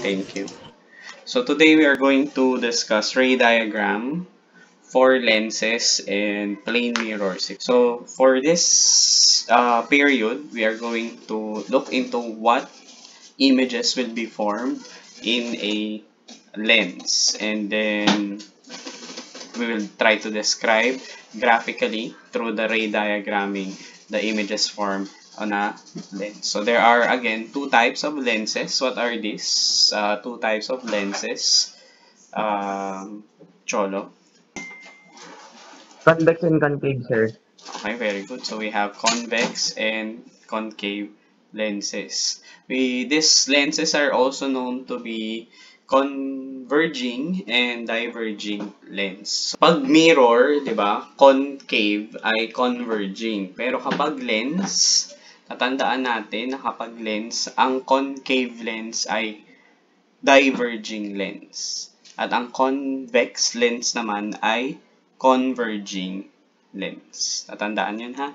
Thank you. So today we are going to discuss ray diagram for lenses and plane mirrors. So for this period, we are going to look into what images will be formed in a lens, and then we will try to describe graphically through the ray diagramming the images formed on a lens. So there are again two types of lenses. What are these two types of lenses? Cholo. Convex and concave, sir. Okay, very good. So we have convex and concave lenses. These lenses are also known to be converging and diverging lens. So, pag mirror, 'di ba? Concave ay converging. Pero kapag lens, tatandaan natin na kapag lens, ang concave lens ay diverging lens. At ang convex lens naman ay converging lens. Tatandaan yun, ha?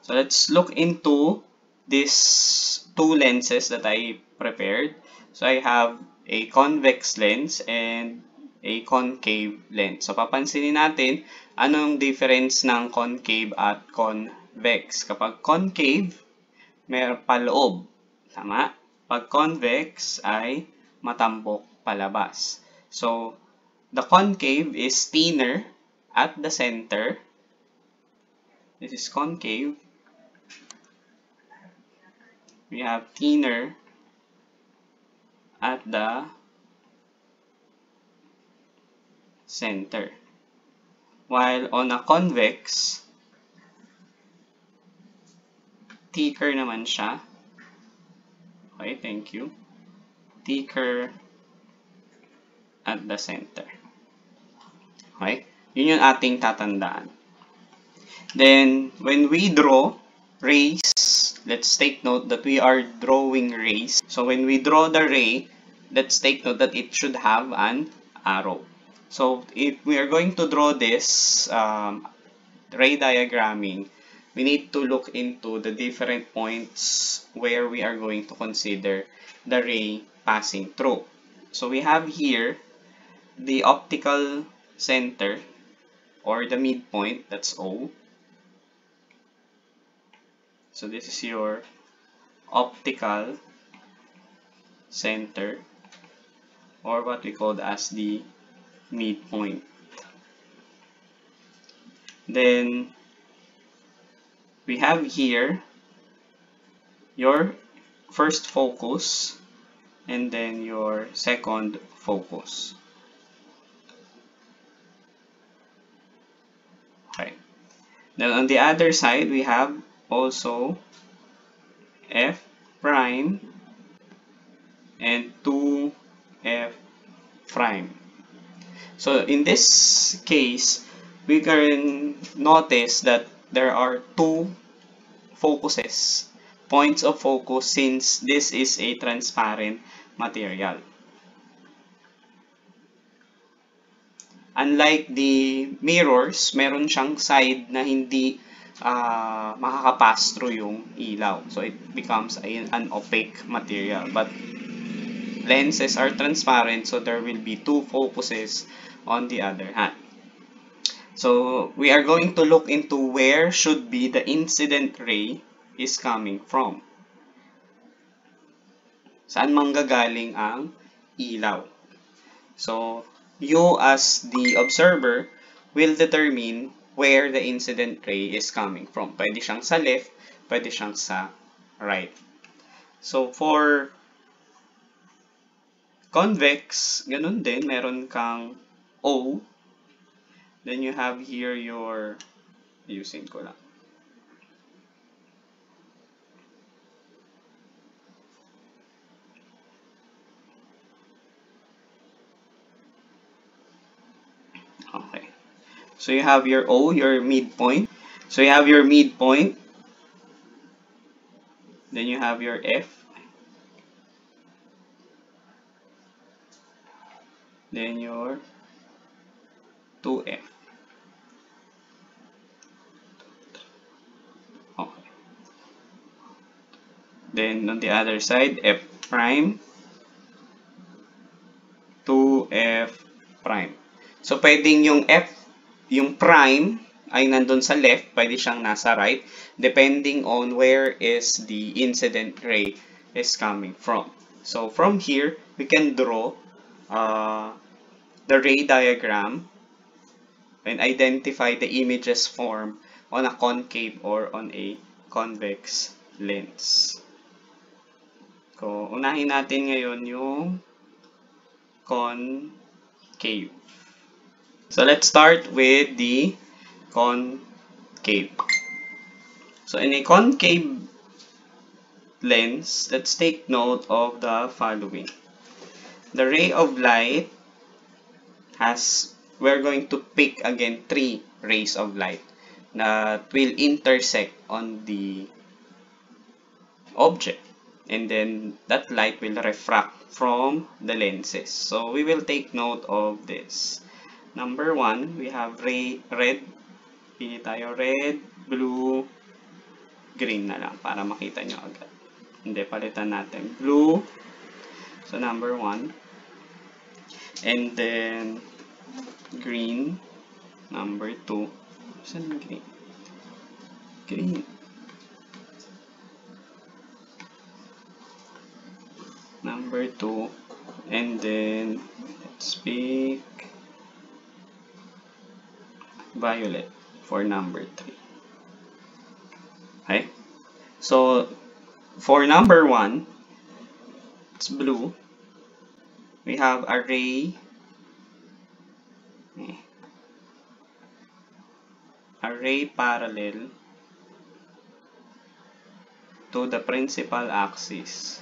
So let's look into these two lenses that I prepared. So I have a convex lens and a concave lens. So papansinin natin anong difference ng concave at convex. Kapag concave, may paloob. Tama? Pag convex ay matambok palabas. So the concave is thinner at the center. This is concave. We have thinner at the center. While on a convex, thicker naman siya. Okay, thank you. Thicker at the center. Okay? Yun yung ating tatandaan. Then, when we draw rays, let's take note that we are drawing rays. So, when we draw the ray, let's take note that it should have an arrow. So, if we are going to draw this ray diagramming, we need to look into the different points where we are going to consider the ray passing through. So, we have here the optical center or the midpoint, that's O. So this is your optical center, or what we call as the midpoint. Then we have here your first focus and then your second focus. Okay. Then on the other side, we have also F prime and 2F prime. So in this case, we can notice that there are two focuses, points of focus, since this is a transparent material. Unlike the mirrors, meron siyang side na hindi makakapass through yung ilaw. So it becomes an opaque material. But lenses are transparent, so there will be two focuses on the other hand. So we are going to look into where should be the incident ray is coming from. Saan manggagaling ang ilaw? So you as the observer will determine where the incident ray is coming from. Pwede siyang sa left, pwede siyang sa right. So for convex, ganun din, meron kang O. Then you have here your, ayusin ko lang. Okay. So you have your O, your midpoint. So you have your midpoint. Then you have your F. Then your 2F. Okay. Then on the other side, F prime prime. So, pwedeng yung F, yung prime, ay nandun sa left, pwede siyang nasa right, depending on where is the incident ray is coming from. So, from here, we can draw the ray diagram and identify the images formed on a concave or on a convex lens. So, unahin natin ngayon yung concave. So, let's start with the concave. So, in a concave lens, let's take note of the following. The ray of light we're going to pick again 3 rays of light that will intersect on the object. And then that light will refract from the lenses. So we will take note of this. Number 1, we have red. Pili tayo red, blue, green na lang para makita nyo agad. Hindi, palitan natin blue. So number 1. And then green, number 2. Saan green? Green. Number 2, and then let's pick violet for number 3. Okay, so for number 1, it's blue. We have a ray parallel to the principal axis.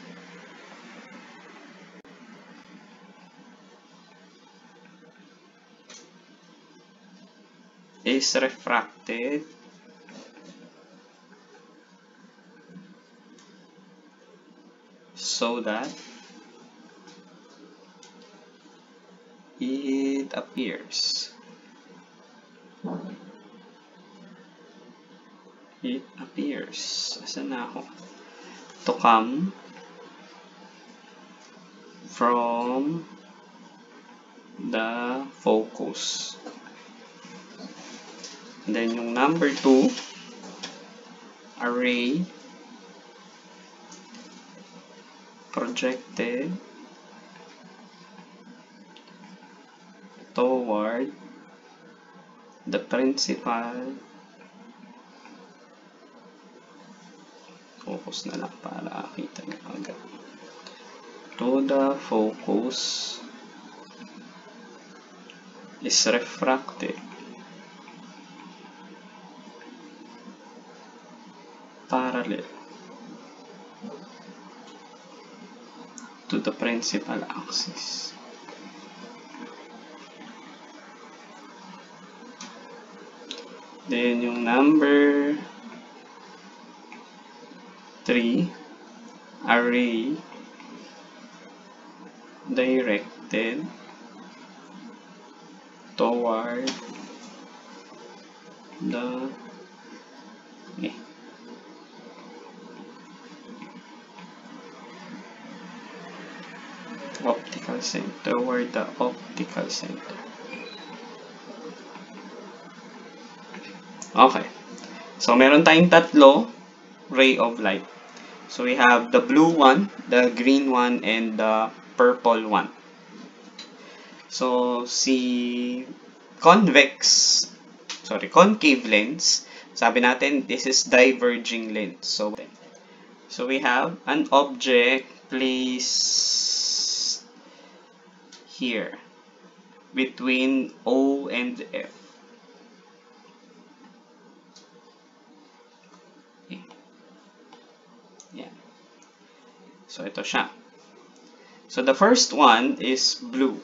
Is refracted so that it appears asan na ako? To come from the focus. And then yung number 2, a ray projected toward the principal focus na lang para kita nyo agad. To the focus is refracted parallel to the principal axis. Then yung number 3, a ray directed toward the optical center, toward the optical center. Okay. So, meron tayong tatlo ray of light. So, we have the blue one, the green one, and the purple one. So, concave lens, sabi natin, this is diverging lens. So we have an object placed here between O and F. Okay. Yeah. So ito siya. So the first one is blue.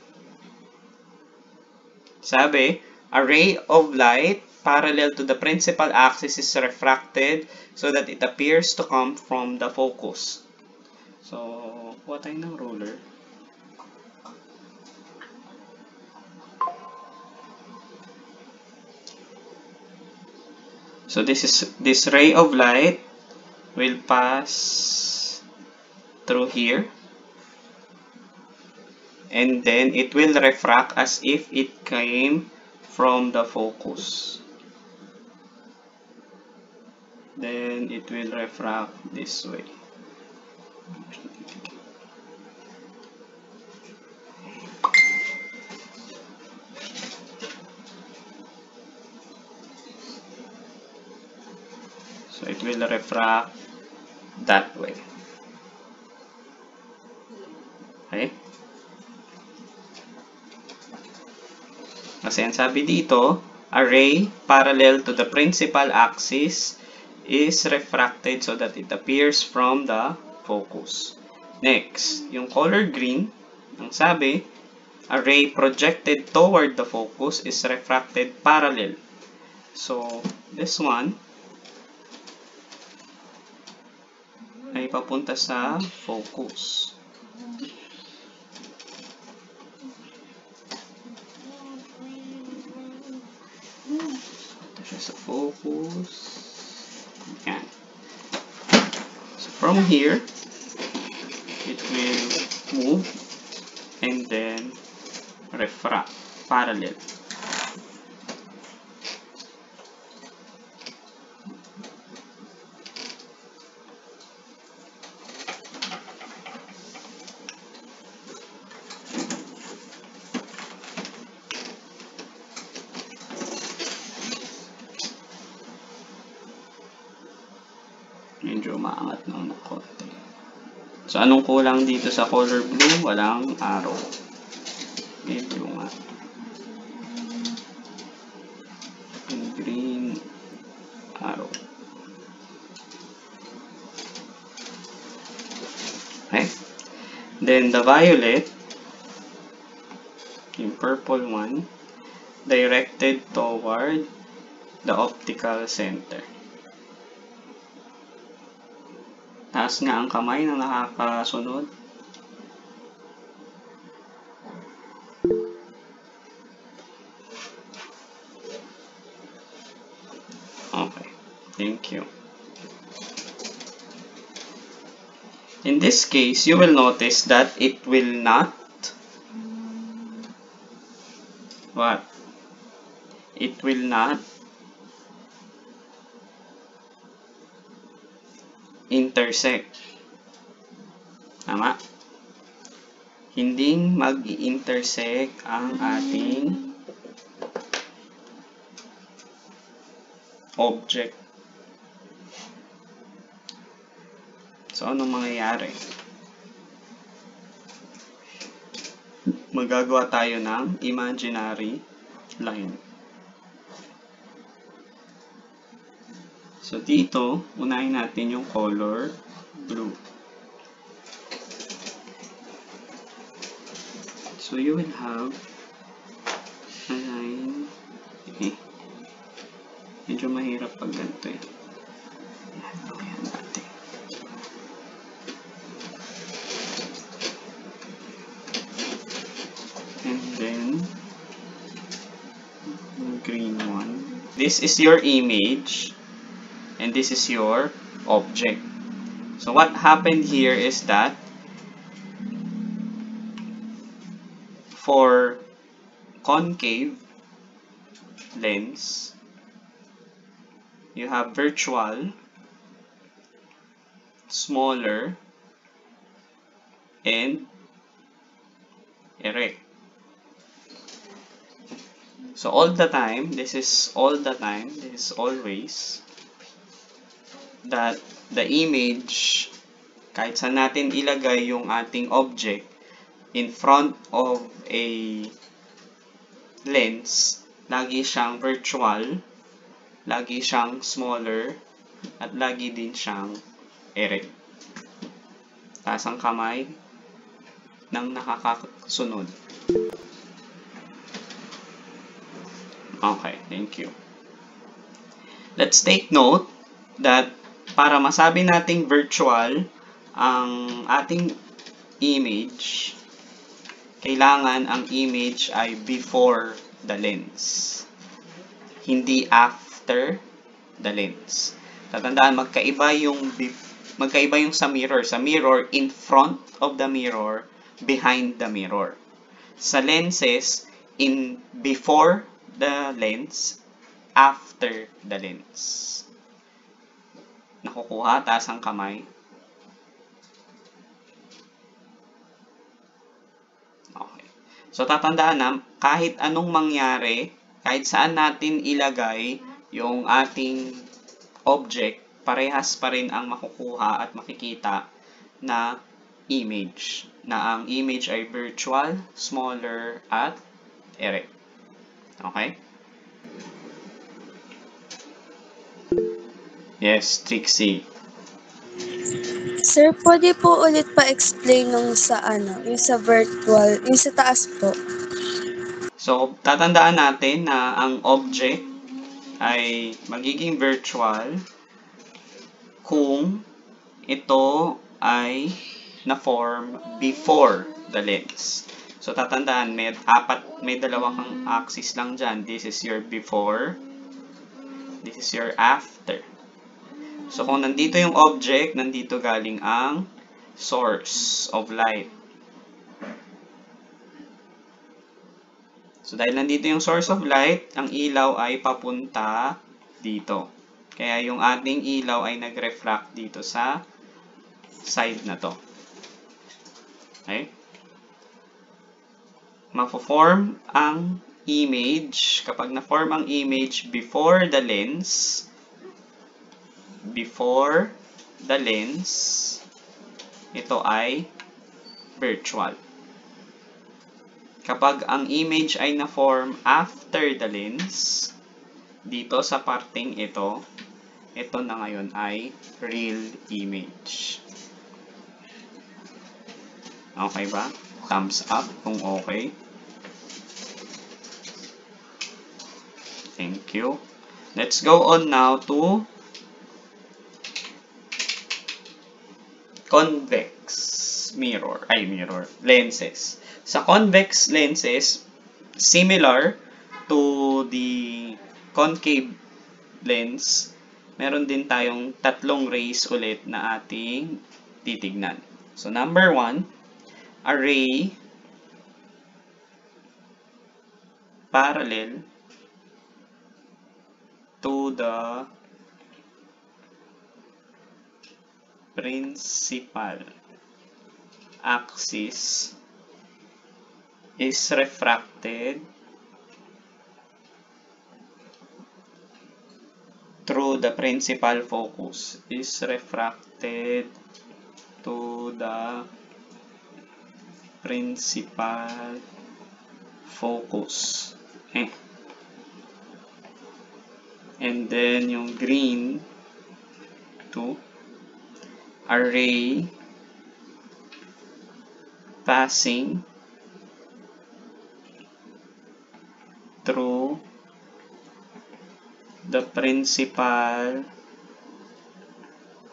Sabi, a ray of light parallel to the principal axis is refracted so that it appears to come from the focus. So, kuha tayo ng ruler. So, this ray of light will pass through here. and then it will refract as if it came from the focus. Then it will refract this way. So it will refract that way. Okay? Kasi ang sabi dito, a ray parallel to the principal axis is refracted so that it appears from the focus. Next, yung color green, ang sabi, a ray projected toward the focus is refracted parallel. So, this one ay papunta sa focus. Ito siya sa focus. Yan. So, from here, it will move and then refract parallel. Medyo maangat ng konti. So, anong kulang dito sa color blue? Walang arrow. May blue nga. And green arrow. Okay. Then, the violet, yung purple one, directed toward the optical center. Taas nga ang kamay na nakakasunod. Okay. Thank you. In this case, you will notice that it will not what? It will not intersect. Tama? Hindi mag-intersect ang ating object. So, anong mangyayari? Magagawa tayo ng imaginary line. So, dito, unahin natin yung color blue. So, you will have a line. Okay. Medyo mahirap pag ganito eh. Ayan natin. And then, yung green one. This is your image. And this is your object. So what happened here is that for concave lens, you have virtual, smaller, and erect. So all the time, this is always that the image, kahit saan natin ilagay yung ating object in front of a lens, lagi siyang virtual, lagi siyang smaller, at lagi din siyang erect. Taas ang kamay ng nakakasunod. Okay, thank you. Let's take note that para masabi nating virtual ang ating image, kailangan ang image ay before the lens, hindi after the lens. Tatandaan, magkaiba yung sa mirror. Sa mirror, in front of the mirror, behind the mirror. sa lenses in before the lens, after the lens. Nakukuha, taas ang kamay. Okay. So, tatandaan na, kahit anong mangyari, kahit saan natin ilagay yung ating object, parehas pa rin ang makukuha at makikita na image. Na ang image ay virtual, smaller, at erect. Okay? Yes, Trixie. Sir, pwede po ulit pa-explain nung sa yung sa virtual, yung sa taas po. So, tatandaan natin na ang object ay magiging virtual kung ito ay na-form before the lens. So, tatandaan, may dalawa kang axis lang dyan. This is your before. This is your after. So, kung nandito yung object, nandito galing ang source of light. So, dahil nandito yung source of light, ang ilaw ay papunta dito. Kaya yung ating ilaw ay nag-refract dito sa side na to. Okay? Mapo-form ang image, kapag na-form ang image before the lens, ito ay virtual. Kapag ang image ay na-form after the lens, dito sa parting ito na ngayon ay real image. Okay ba? Thumbs up kung okay. Thank you. Let's go on now to convex lenses. Sa convex lenses, similar to the concave lens, meron din tayong tatlong rays ulit na ating titignan. So, number 1, a ray parallel to the principal axis is refracted through the principal focus. Okay. And then yung green to a ray passing through the principal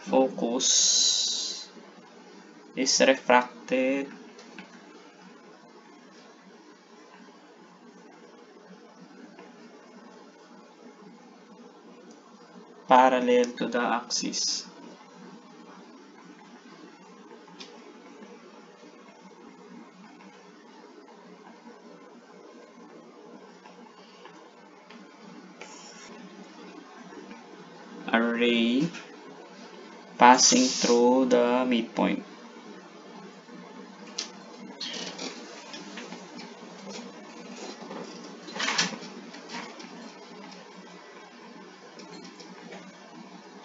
focus is refracted parallel to the axis. A ray passing through the midpoint.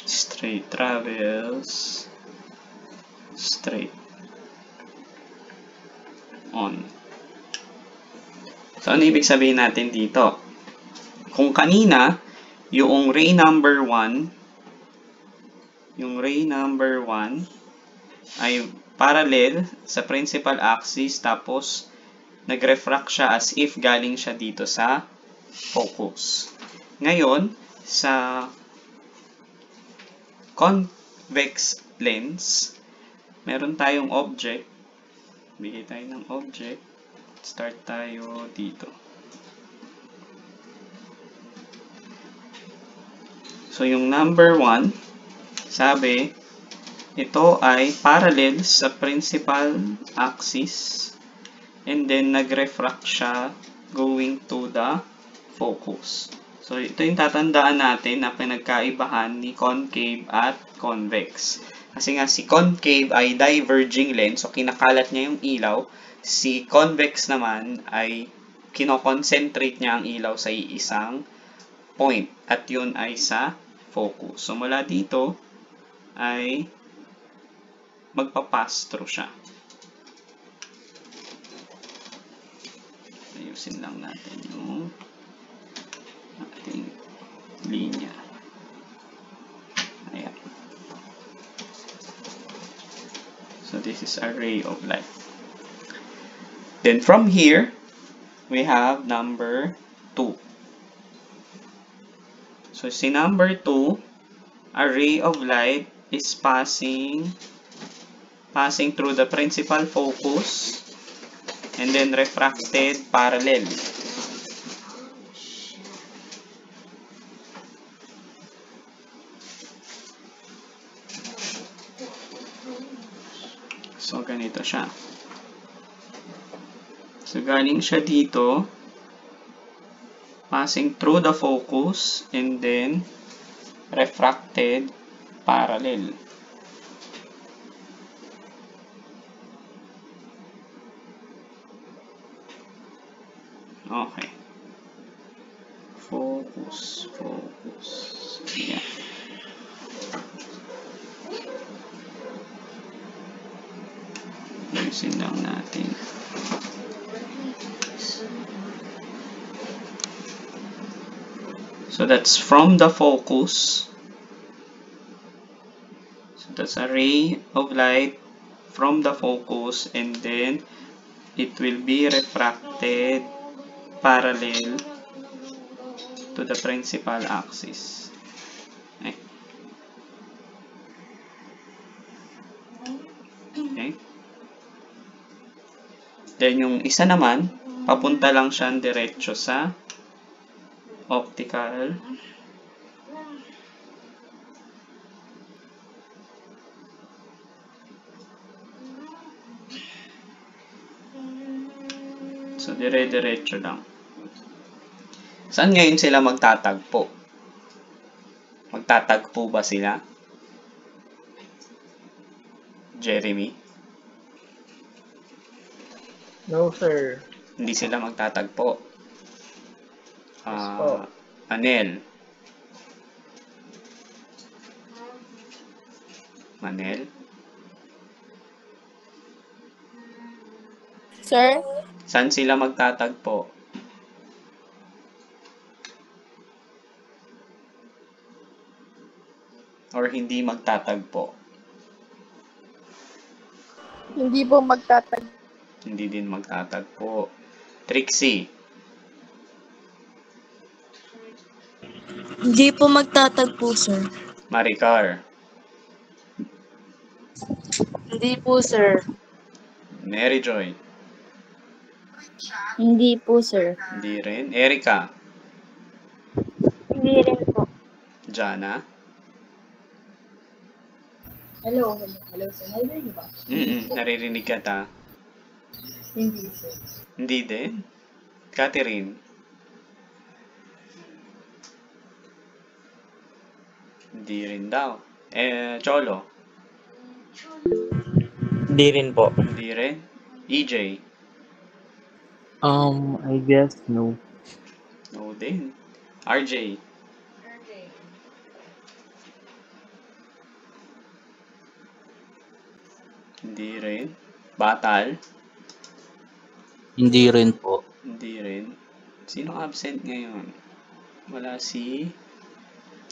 Straight travels straight on. So, ano ibig sabihin natin dito? Kung kanina, yung ray number 1 ay parallel sa principal axis, tapos nag-refract siya as if galing siya dito sa focus. Ngayon, sa convex lens, meron tayong object. Bigay tayo ng object. Start tayo dito. So, yung number 1, sabi, ito ay parallel sa principal axis and then nag-refract siya going to the focus. So, ito yung tatandaan natin na pinagkaibahan ni concave at convex. Kasi nga si concave ay diverging lens, so kinakalat niya yung ilaw. Si convex naman ay kinoconcentrate niya ang ilaw sa isang point at yun ay sa focus. So, mula dito ay magpa-pass through siya. Ayusin lang natin yung ating linya. Ayan. So, this is a ray of light. Then, from here, we have number 2. So, si number 2, a ray of light is passing through the principal focus and then refracted parallel. So, ganito siya. So, galing siya dito, passing through the focus and then refracted parallel. Okay. Focus. Ayan. Ayusin lang natin. So that's from the focus. So that's a ray of light from the focus and then it will be refracted parallel to the principal axis. Okay. Okay. Then yung isa naman, papunta lang siya diretso sa optical so dire-diretso lang. Saan ngayon sila magtatagpo? Magtatagpo ba sila? Jeremy? No, sir. Hindi sila magtatagpo. Manel? Sir? Saan sila magtatagpo? Or hindi magtatagpo? Hindi po magtatag. Hindi din magtatagpo. Trixie? Hindi po magtatagpo, sir. Maricar? Hindi po, sir. Mary Joy? Hindi po, sir. Hindi rin. Erica? Hindi rin po. Jana? Hello, sir. Narinig ba? Naririnig ka ta. Hindi, sir. Hindi din. Catherine? Hindi rin daw. Cholo? Hindi rin po. Hindi rin. EJ? I guess no. No din. RJ? Hindi rin. Batal? Hindi rin po. Hindi rin. Sino absent ngayon? Wala si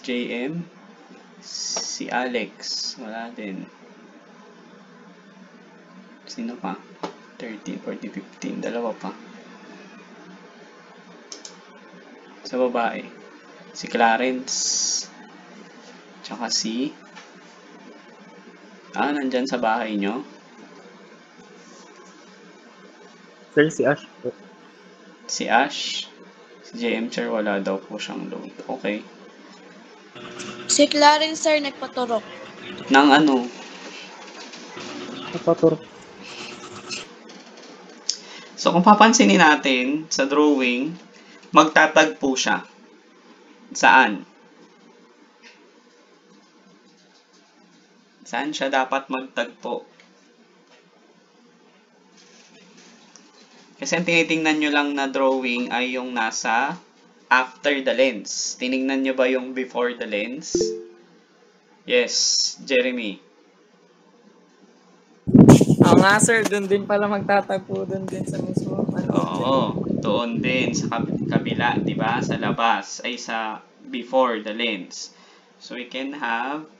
JM. Si Alex. Wala din. Sino pa? 30, 40, 15. Dalawa pa. Sa babae. Si Clarence. Tsaka si... nandyan sa bahay nyo? Sir, si Ash po. Si Ash. Si JM Sir, wala daw po siyang load. Okay. Si Clarence, sir, nagpaturok. Nang ano? Napaturok. So, kung papansinin natin sa drawing, magtatagpo siya. Saan? Saan siya dapat magtagpo? Kasi ang tinitingnan nyo lang na drawing ay yung nasa after the lens. Tinignan nyo ba yung before the lens? Yes, Jeremy. Oo nga sir, doon din pala magtatagpo, doon din sa mismo. Oo, doon din sa kabila, di ba? Sa labas, ay sa before the lens. So we can have,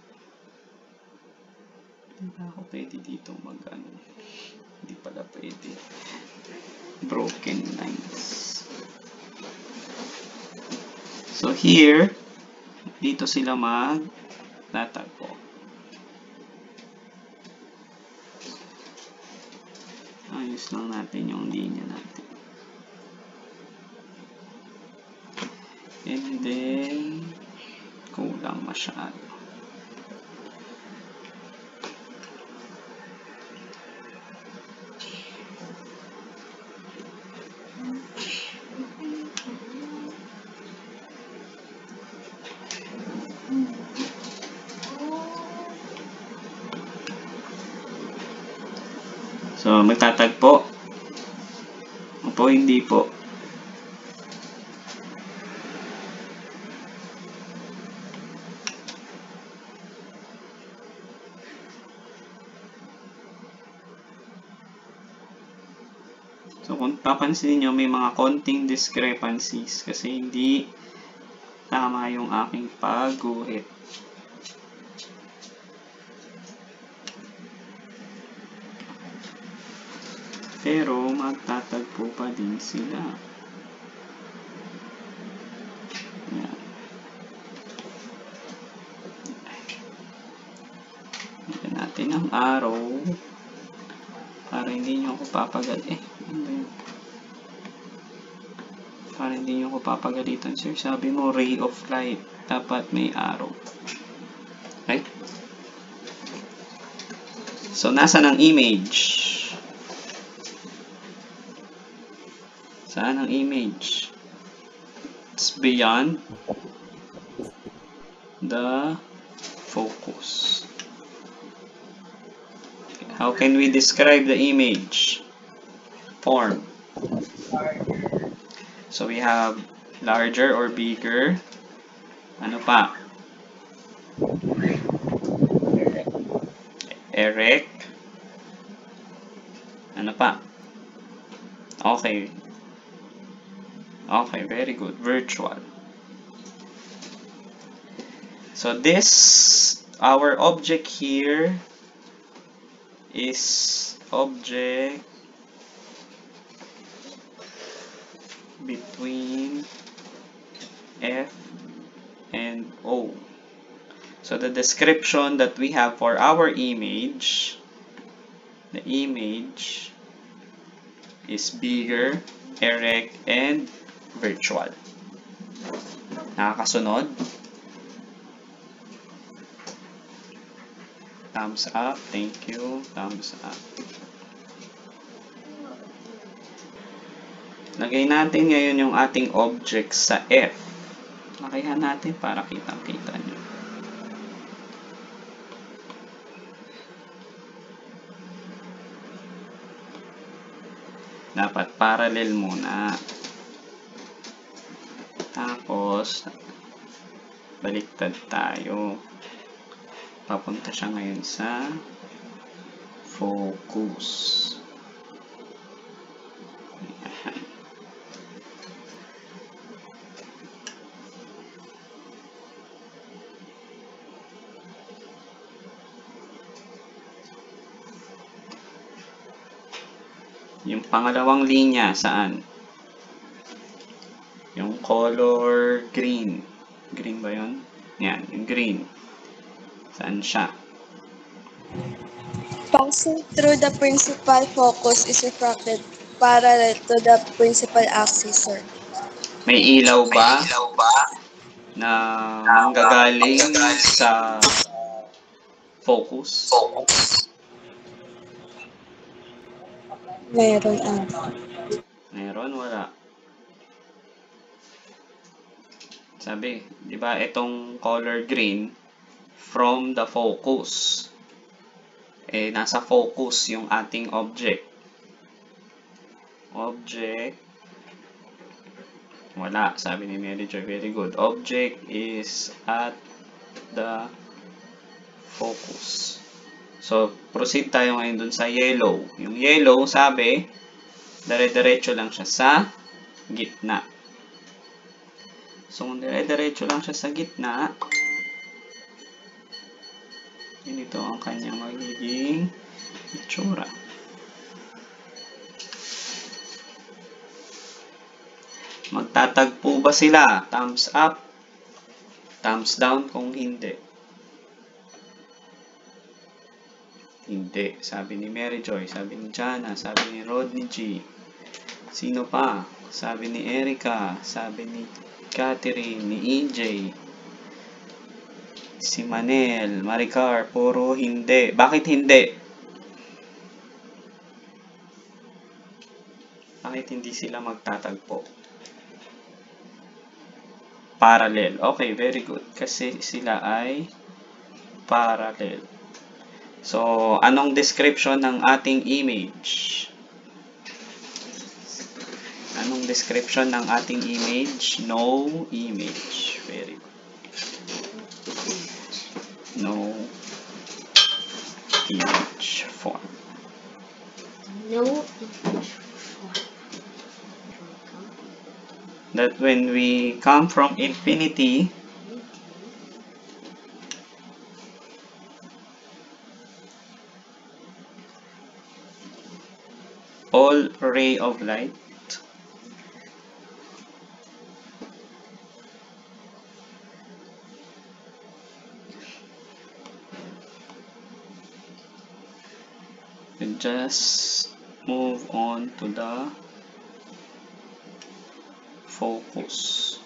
hindi ba ako pwede dito mag-ano? Hindi pala pwede. Broken lines. So here, dito sila magtatagpo. Ayos lang natin yung linya natin. And then, kulang masyado. So, magtatagpo. Opo, hindi po. So, kung papansin nyo, may mga konting discrepancies kasi hindi tama yung aking pagguhit. Pero, magtatagpo pa din sila. Yan. Lagyan natin ang arrow para hindi nyo ako para hindi nyo ako papagalitan, sir. Sabi mo, ray of light. Dapat may arrow. Okay? So, nasa ng image? Saan ang image? It's beyond the focus. How can we describe the image? Form. So we have larger or bigger. Ano pa? Erect. Ano pa? Okay. Okay, very good. Virtual. So this, our object here is object between F and O. So the description that we have for our image, the image is bigger, erect, and virtual. Nakakasunod? Thumbs up. Thank you. Thumbs up. Lagay natin ngayon yung ating object sa F. Lakayan natin para kitang-kita nyo. Dapat parallel muna. Tapos, baliktad tayo. Papunta siya ngayon sa focus. Ayan. Yung pangalawang linya, saan? Yung color green. Green ba yun? Yan, yung green. Saan siya? Passing through the principal focus is refracted parallel to the principal axis, sir. May ilaw ba na manggagaling sa focus? Meron Meron? Wala. Sabi, di ba, itong color green, from the focus. Nasa focus yung ating object. Object. Wala, sabi ni Mary Joy. Very good. Object is at the focus. So, proceed tayo ngayon dun sa yellow. Yung yellow, sabi, dire-diretso lang siya sa gitna. So, kung dire-diretso lang siya sa gitna, ganito ang kanyang magiging itsura. Magtatagpo ba sila? Thumbs up, thumbs down kung hindi. Hindi. Sabi ni Mary Joy, sabi ni Jana, sabi ni Rodney G. Sino pa? Sabi ni Erica, sabi ni Catherine, ni EJ, si Manel, Maricar, puro hindi. Bakit hindi? Bakit hindi sila magtatagpo? Parallel. Okay, very good. Kasi sila ay parallel. So, anong description ng ating image? Anong description ng ating image? No image. Very good. No image form. No image form. That when we come from infinity, all ray of light will just move on to the focus.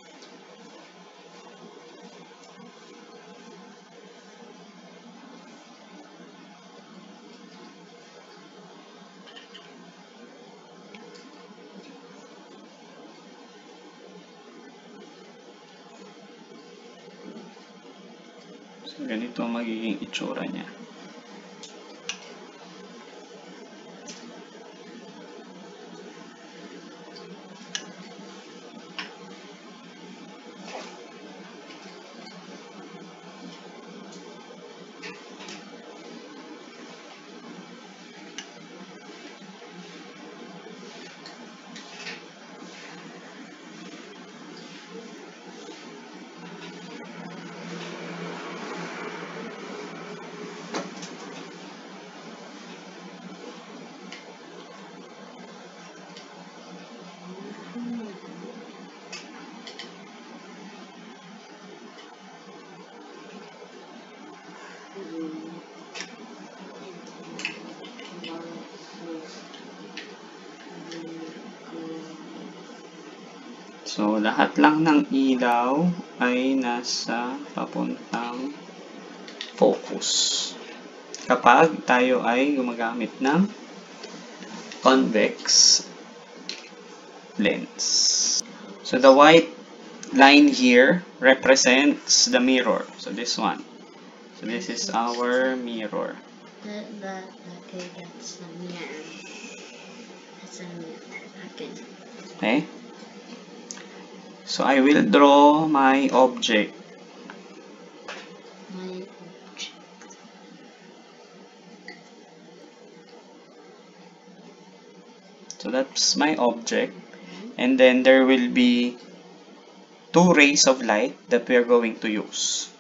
So, ganito ang magiging itsura niya. So, lahat lang ng ilaw ay nasa papuntang focus. Kapag tayo ay gumagamit ng convex lens. So, the white line here represents the mirror. So, this one. So, this is our mirror. Okay, that's a mirror. That's a mirror. Okay. Okay? So, I will draw my object. My object. So, that's my object. And then, there will be two rays of light that we are going to use.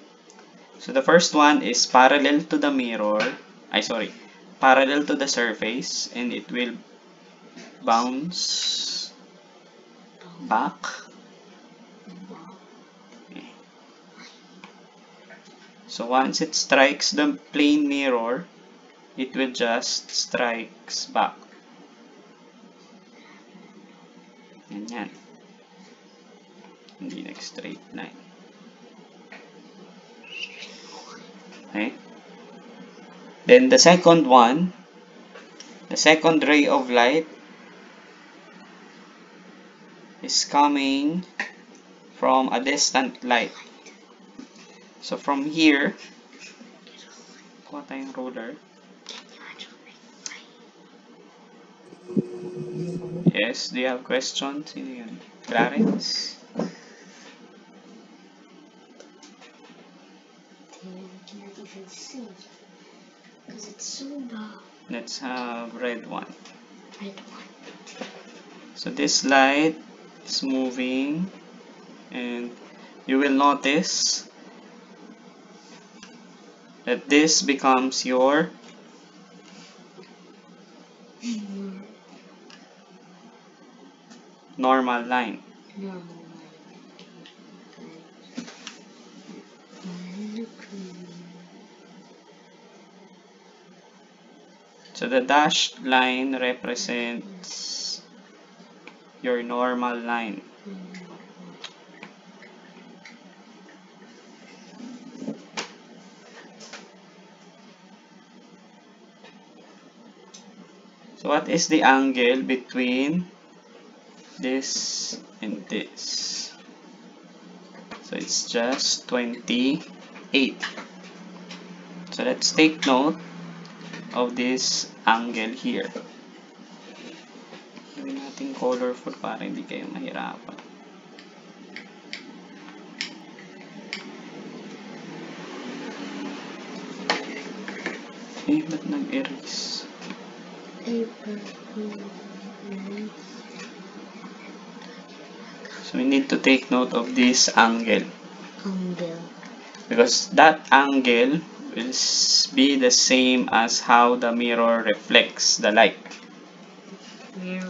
So, the first one is parallel to the mirror. Parallel to the surface. And it will bounce back. So, once it strikes the plane mirror, it will just strikes back. Ganyan. Hindi nag-straight line. Okay? Then, the second one, the second ray of light is coming from a distant light. So from here, kuha tayong ruler. Yes, do you have questions? Sino yun? Clarence? Can't even see because it's so dark. Let's have red one. Red one. So this light is moving, and you will notice that this becomes your normal line. No. So the dashed line represents your normal line. So what is the angle between this and this? So it's just 28. So let's take note of this angle here. Gawin natin colorful para hindi kayo mahirapan. Eh, ba't nag-erase? So we need to take note of this angle. Because that angle will be the same as how the mirror reflects the light.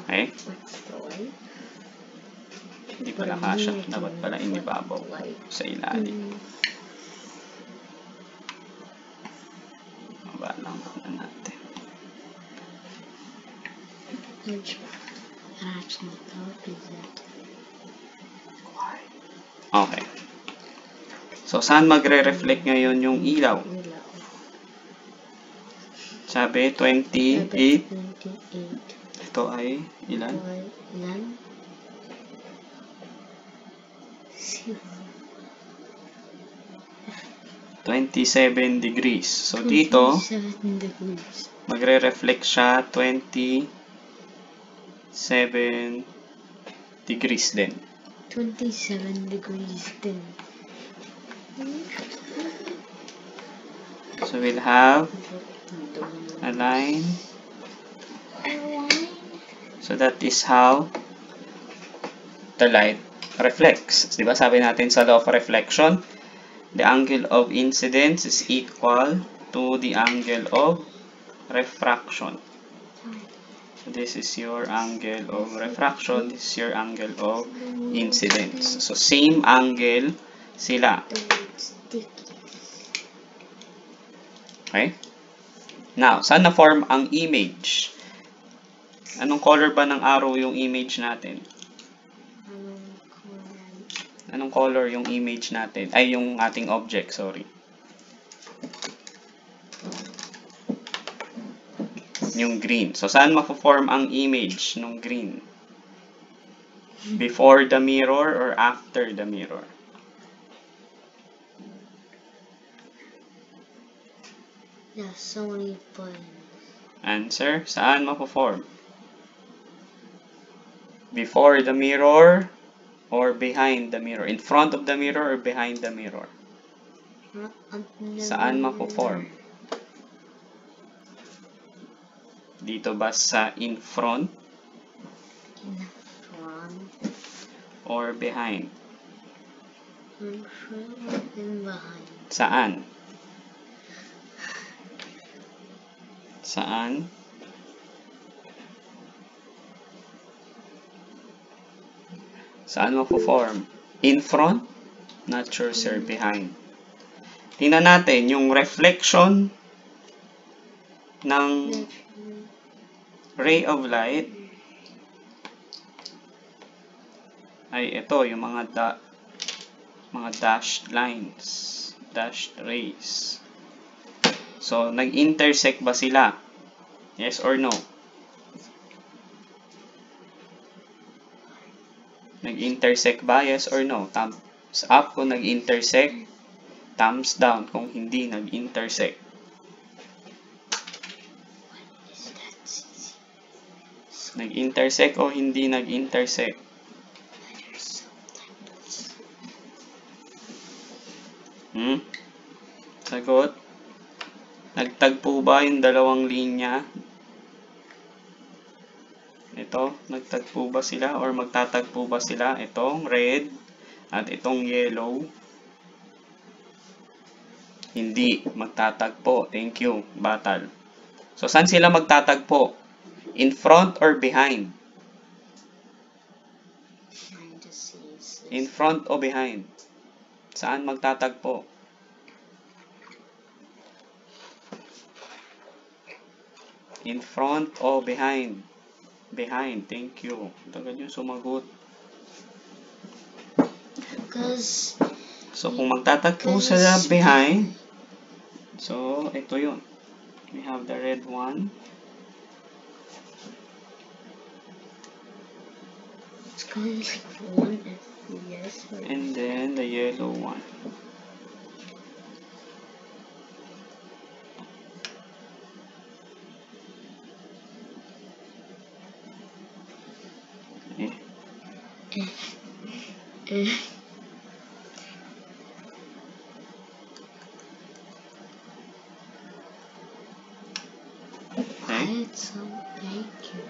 Okay? Hindi pala kasha. Dapat pala inibabaw sa ilalim. Maba lang na natin. Okay. So, saan magre-reflect ngayon yung ilaw? Sabi, 28. Ito ay ilan? 27 degrees. So, dito, magre-reflect siya 27 degrees din. 27 degrees din. So, we'll have a line. So, that is how the light reflects. Diba sabi natin sa law of reflection, the angle of incidence is equal to the angle of refraction. So, this is your angle of refraction. This is your angle of incidence. So, same angle sila. Okay? Now, saan na-form ang image? Anong color ba ng arrow yung image natin? Anong color yung image natin? Ay, yung ating object, sorry. Yung green. So, saan ma-form ang image ng green? Before the mirror or after the mirror? Yeah, so many buttons. Answer, saan ma-form? Before the mirror or behind the mirror? In front of the mirror or behind the mirror? Saan ma-form? Dito ba sa in front? In front. Or behind? In front and behind. Saan? Saan? Saan ma-form? In front? Not sure, sir. Behind. Tingnan natin yung reflection ng ray of light ay ito, yung mga dashed lines, dashed rays. So, nag-intersect ba sila? Yes or no? Nag-intersect ba? Yes or no? Thumbs up kung nag-intersect. Thumbs down kung hindi nag-intersect. Is that easy? Nag-intersect o hindi nag-intersect? Letters, subtitles. Sagot. Nagtagpo ba yung dalawang linya? Ito, nagtagpo ba sila or magtatagpo ba sila? Itong red at itong yellow. Hindi magtatagpo. Thank you, Batal. So, saan sila magtatagpo? In front or behind? Trying to see. In front o behind? Saan magtatagpo? In front o behind? Behind. Thank you. Tagad yung sumagot. Because So, kung magtatagpo sila behind, so, ito yun. We have the red one. it's going like one FPS. And then, the yellow one. I had some bacon.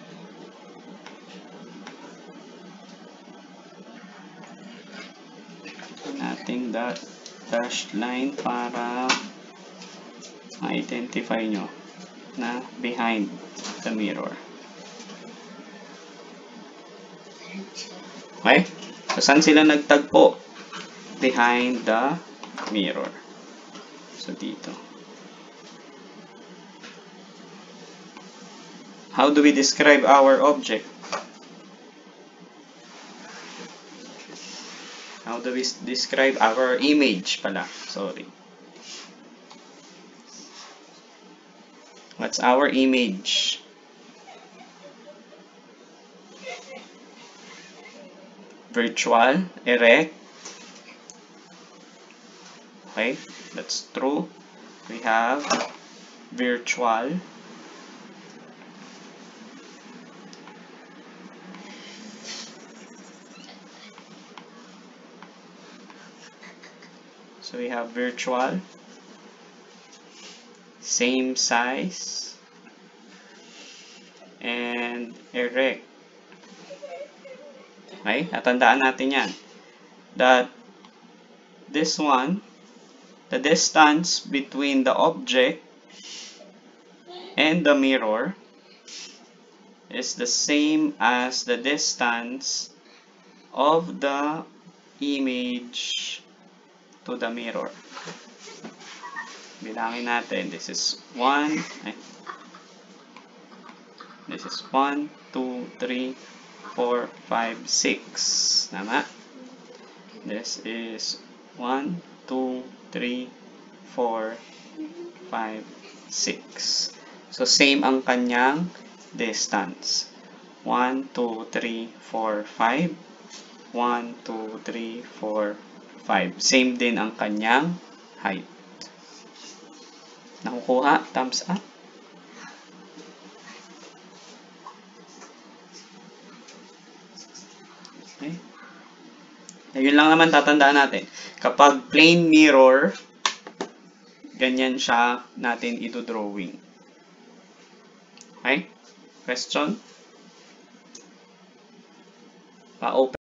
Nating that dashed line para ma-identify nyo na behind the mirror. Okay? So, saan sila nagtagpo? Behind the mirror. So, dito. How do we describe our object? How do we describe our image pala? Sorry. What's our image? Virtual, erect. Okay, that's true. We have virtual. So we have virtual, same size, and erect. Okay, natandaan natin yan. That this one, the distance between the object and the mirror is the same as the distance of the image to the mirror. Bilangin natin. This is 1. This is 1, 2, 3, 4, 5, 6. Tama? This is 1, 2, 3, 4, 5, 6. So, same ang kanyang distance. 1, 2, 3, 4, 5. 1, 2, 3, 4, 5. Same din ang kanyang height. Nakukuha? Thumbs up. Okay. Ayun lang naman tatandaan natin. Kapag plane mirror, ganyan siya natin ito-drawing. Okay? Question? Pa-open